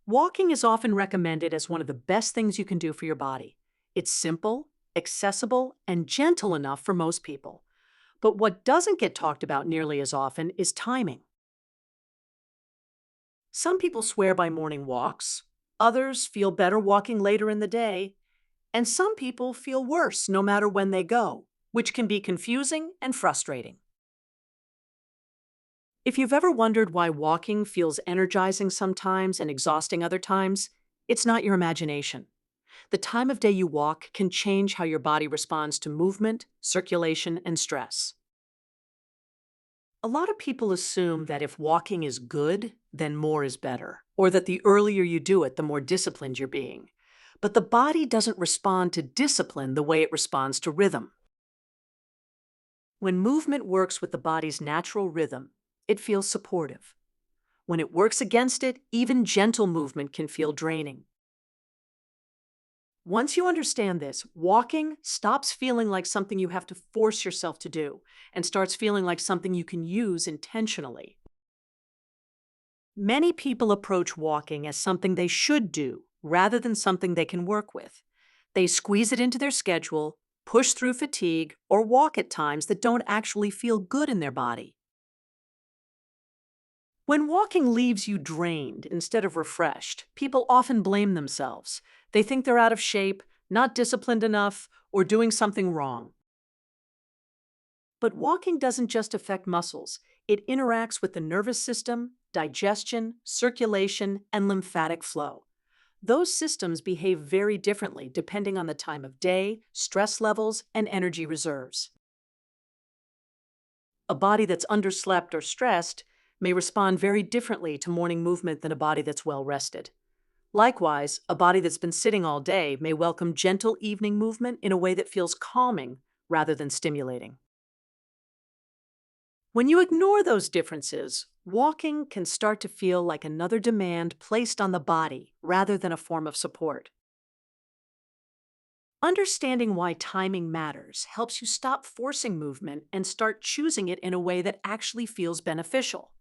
Walking is often recommended as one of the best things you can do for your body. It's simple, accessible, and gentle enough for most people. But what doesn't get talked about nearly as often is timing. Some people swear by morning walks, others feel better walking later in the day, and some people feel worse no matter when they go, which can be confusing and frustrating. If you've ever wondered why walking feels energizing sometimes and exhausting other times, it's not your imagination. The time of day you walk can change how your body responds to movement, circulation, and stress. A lot of people assume that if walking is good, then more is better, or that the earlier you do it, the more disciplined you're being. But the body doesn't respond to discipline the way it responds to rhythm. When movement works with the body's natural rhythm, it feels supportive. When it works against it, even gentle movement can feel draining. Once you understand this, walking stops feeling like something you have to force yourself to do and starts feeling like something you can use intentionally. Many people approach walking as something they should do rather than something they can work with. They squeeze it into their schedule, push through fatigue, or walk at times that don't actually feel good in their body. When walking leaves you drained instead of refreshed, people often blame themselves. They think they're out of shape, not disciplined enough, or doing something wrong. But walking doesn't just affect muscles. It interacts with the nervous system, digestion, circulation, and lymphatic flow. Those systems behave very differently depending on the time of day, stress levels, and energy reserves. A body that's underslept or stressed may respond very differently to morning movement than a body that's well rested. Likewise, a body that's been sitting all day may welcome gentle evening movement in a way that feels calming rather than stimulating. When you ignore those differences, walking can start to feel like another demand placed on the body rather than a form of support. Understanding why timing matters helps you stop forcing movement and start choosing it in a way that actually feels beneficial.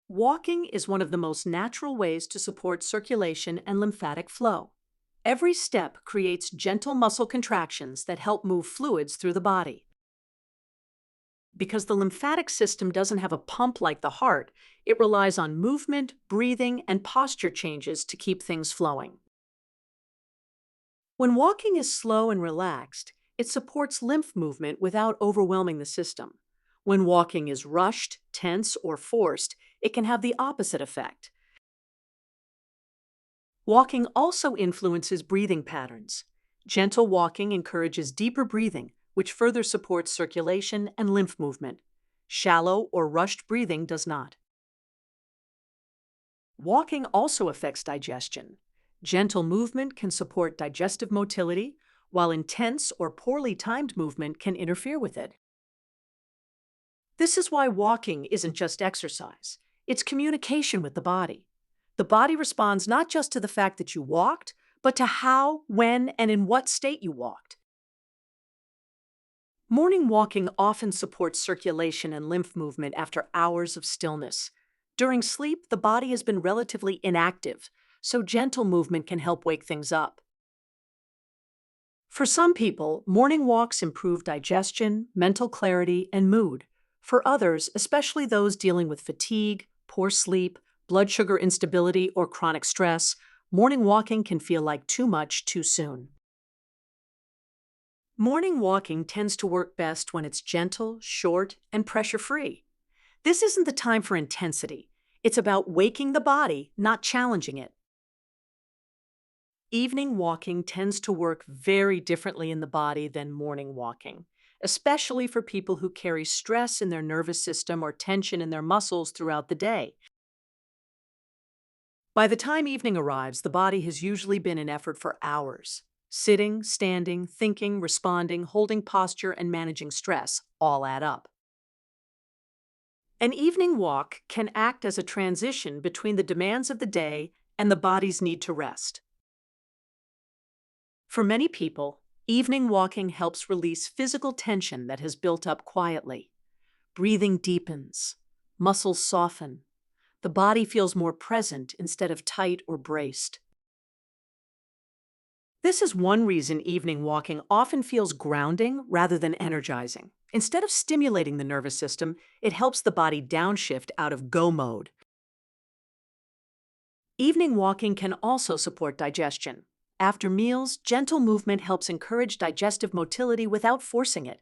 Walking is one of the most natural ways to support circulation and lymphatic flow. Every step creates gentle muscle contractions that help move fluids through the body. Because the lymphatic system doesn't have a pump like the heart, it relies on movement, breathing, and posture changes to keep things flowing. When walking is slow and relaxed, it supports lymph movement without overwhelming the system. When walking is rushed, tense, or forced, it can have the opposite effect. Walking also influences breathing patterns. Gentle walking encourages deeper breathing, which further supports circulation and lymph movement. Shallow or rushed breathing does not. Walking also affects digestion. Gentle movement can support digestive motility, while intense or poorly timed movement can interfere with it. This is why walking isn't just exercise. It's communication with the body. The body responds not just to the fact that you walked, but to how, when, and in what state you walked. Morning walking often supports circulation and lymph movement after hours of stillness. During sleep, the body has been relatively inactive, so gentle movement can help wake things up. For some people, morning walks improve digestion, mental clarity, and mood. For others, especially those dealing with fatigue, poor sleep, blood sugar instability, or chronic stress, morning walking can feel like too much too soon. Morning walking tends to work best when it's gentle, short, and pressure-free. This isn't the time for intensity. It's about waking the body, not challenging it. Evening walking tends to work very differently in the body than morning walking, especially for people who carry stress in their nervous system or tension in their muscles throughout the day. By the time evening arrives, the body has usually been in effort for hours. Sitting, standing, thinking, responding, holding posture, and managing stress all add up. An evening walk can act as a transition between the demands of the day and the body's need to rest. For many people, evening walking helps release physical tension that has built up quietly. Breathing deepens, muscles soften, The body feels more present instead of tight or braced. This is one reason evening walking often feels grounding rather than energizing. Instead of stimulating the nervous system, it helps the body downshift out of go mode. Evening walking can also support digestion. After meals, gentle movement helps encourage digestive motility without forcing it.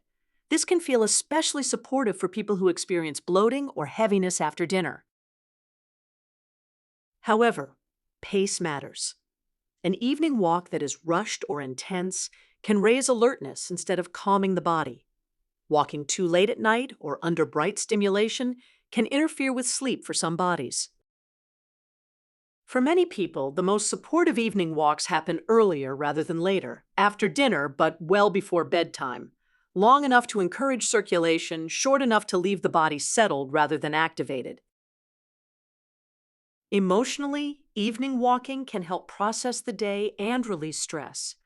This can feel especially supportive for people who experience bloating or heaviness after dinner. However, pace matters. An evening walk that is rushed or intense can raise alertness instead of calming the body. Walking too late at night or under bright stimulation can interfere with sleep for some bodies. For many people, the most supportive evening walks happen earlier rather than later, after dinner but well before bedtime. Long enough to encourage circulation, short enough to leave the body settled rather than activated. Emotionally, evening walking can help process the day and release stress.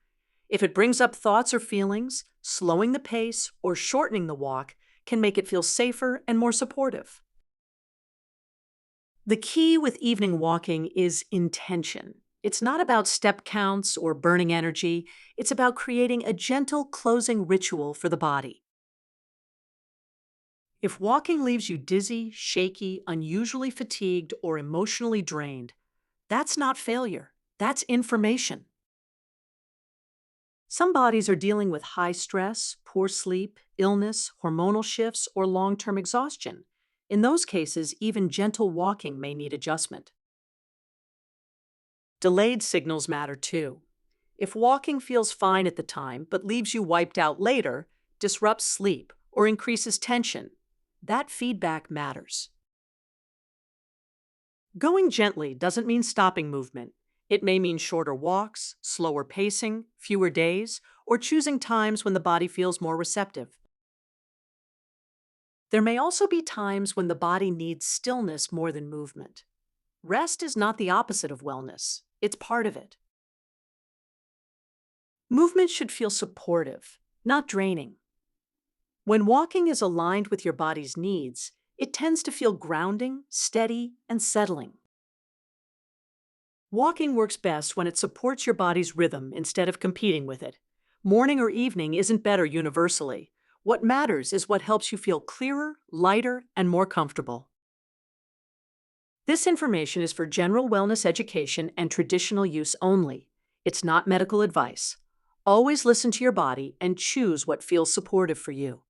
If it brings up thoughts or feelings, slowing the pace or shortening the walk can make it feel safer and more supportive. The key with evening walking is intention. It's not about step counts or burning energy. It's about creating a gentle closing ritual for the body. If walking leaves you dizzy, shaky, unusually fatigued, or emotionally drained, that's not failure. That's information. Some bodies are dealing with high stress, poor sleep, illness, hormonal shifts, or long-term exhaustion. In those cases, even gentle walking may need adjustment. Delayed signals matter too. If walking feels fine at the time but leaves you wiped out later, disrupts sleep, or increases tension, that feedback matters. Going gently doesn't mean stopping movement. It may mean shorter walks, slower pacing, fewer days, or choosing times when the body feels more receptive. There may also be times when the body needs stillness more than movement. Rest is not the opposite of wellness. It's part of it. Movement should feel supportive, not draining. When walking is aligned with your body's needs, it tends to feel grounding, steady, and settling. Walking works best when it supports your body's rhythm instead of competing with it. Morning or evening isn't better universally. What matters is what helps you feel clearer, lighter, and more comfortable. This information is for general wellness education and traditional use only. It's not medical advice. Always listen to your body and choose what feels supportive for you.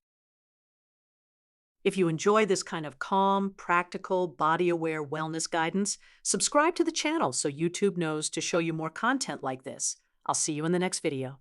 If you enjoy this kind of calm, practical, body-aware wellness guidance, subscribe to the channel so YouTube knows to show you more content like this. I'll see you in the next video.